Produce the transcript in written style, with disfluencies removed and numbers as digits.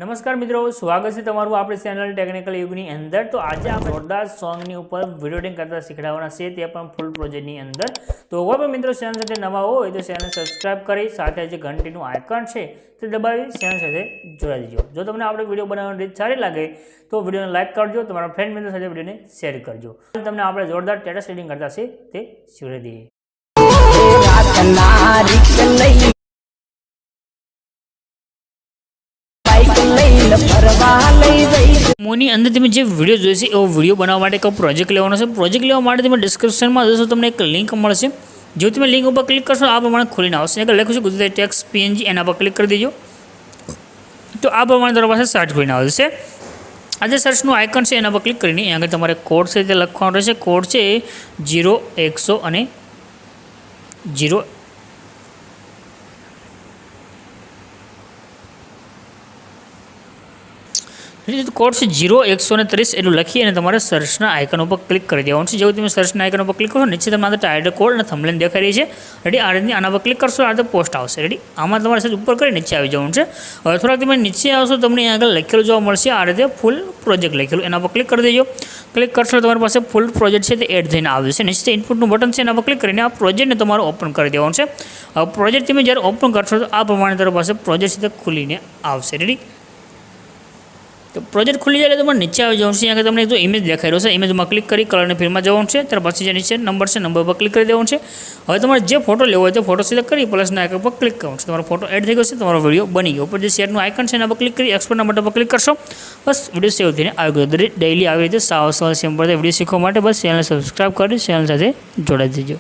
નમસ્કાર મિત્રો, સ્વાગત છે તમારું આપણી ચેનલ ટેકનિકલ યુગની અંદર। તો આજે આપણે જોરદાર સોંગની ઉપર વિડીયો એડિટિંગ કરતા શીખવાડવાના છે, તે પણ ફૂલ પ્રોજેક્ટની અંદર। તો હવે પણ મિત્રો ચેનલ સાથે નવા હોય તો ચેનલ સબસ્ક્રાઇબ કરી સાથે જે ઘંટીનું આઇકન છે તે દબાવી ચેનલ સાથે જોડાઈ દેજો। જો તમને આપણે વિડીયો બનાવવાની રીત સારી લાગે તો વિડીયોને લાઇક કરજો, તમારા ફ્રેન્ડ મિત્રો સાથે વિડીયોને શેર કરજો। તમને આપણે જોરદાર સ્ટેટસ એડિટિંગ કરતા છે તે શીખવી દઈએ। મોની અંદર તમે જે વિડીયો જોઈશે એવો વિડીયો બનાવવા માટે એક પ્રોજેક્ટ લેવાનો છે। પ્રોજેક્ટ લેવા માટે તમે ડિસ્ક્રિપ્શનમાં જશો, તમને એક લિંક મળશે। જો તમે લિંક ઉપર ક્લિક કરશો આ પ્રમાણે ખોલીને આવશે। આગળ લખ્યું છે ગુજરાતી ટેક્સ્ટ PNG, એના પર ક્લિક કરી દેજો તો આ પ્રમાણે તમારી પાસે સર્ચ ખોલીને આવશે। આ જે સર્ચનું આઇકન છે એના પર ક્લિક કરીને અહીંયા આગળ તમારે કોડ છે તે લખવાનો રહેશે। કોડ છે 0100 અને 0 કોડ છે 0130 એટલું લખી અને તમારે સર્ચના આઇકન ઉપર ક્લિક કરી દેવાનું છે। જેવું તમે સર્ચના આઇકન ઉપર ક્લિક કરો નીચે તમને ટાઇટલ કોડ અને થંબનેલ દેખાઈ રહી છે। રેડી, આ રીતની આના પર ક્લિક કરશો આ રીતે પોસ્ટ આવશે। રેડી, આમાં તમારે સાહેબ ઉપર કરી નીચે આવી જવાનું છે। હવે થોડાક તમે નીચે આવશો તમને અહીંયા આગળ લખેલું જોવા મળશે આ રીતે ફૂલ પ્રોજેક્ટ લખેલું, એના પર ક્લિક કરી દેજો। ક્લિક કરશો તમારી પાસે ફૂલ પ્રોજેક્ટ છે તે એડ થઈને આવશે। નીચે ઇનપુટનું બટન છે એના પર ક્લિક કરીને આ પ્રોજેક્ટને તમારે ઓપન કરી દેવાનું છે। હવે પ્રોજેક્ટ તમે જ્યારે ઓપન કરશો તો આ પ્રમાણે તમારી પાસે પ્રોજેક્ટ છે તે ખુલીને આવશે। રેડી, તો પ્રોજેક્ટ ખુલી જાય એટલે તમારે નીચે આવી જવાનું છે। અહીંયા તમને જો ઇમેજ દેખાઈ રહ્યો છે, ઇમેજમાં ક્લિક કરી કલરની ફિલ્ડમાં જવાનું છે। ત્યાર પછી જે નીચે નંબર છે નંબર પર ક્લિક કરી દેવાનું છે। હવે તમારે જે ફોટો લેવો હોય તો ફોટો સિલેક્ટ કરી પ્લસના આઇકન પર ક્લિક કરવાનું છે। તમારો ફોટો એડ થઈ ગયો છે, તમારો વિડીયો બની ગયો। ઉપર જે શેરનું આઇકન છે એના પર ક્લિક કરી એક્સપોર્ટના બટન પર ક્લિક કરશો, બસ વિડીયો સેવ થઈને આવી ગયો। ડેઈલી આવી રીતે સાવ સિમ્પલ વિડીયો શીખવા માટે બસ ચેનલ સબસ્ક્રાઈબ કરી ચેનલ સાથે જોડાઈ દેજો।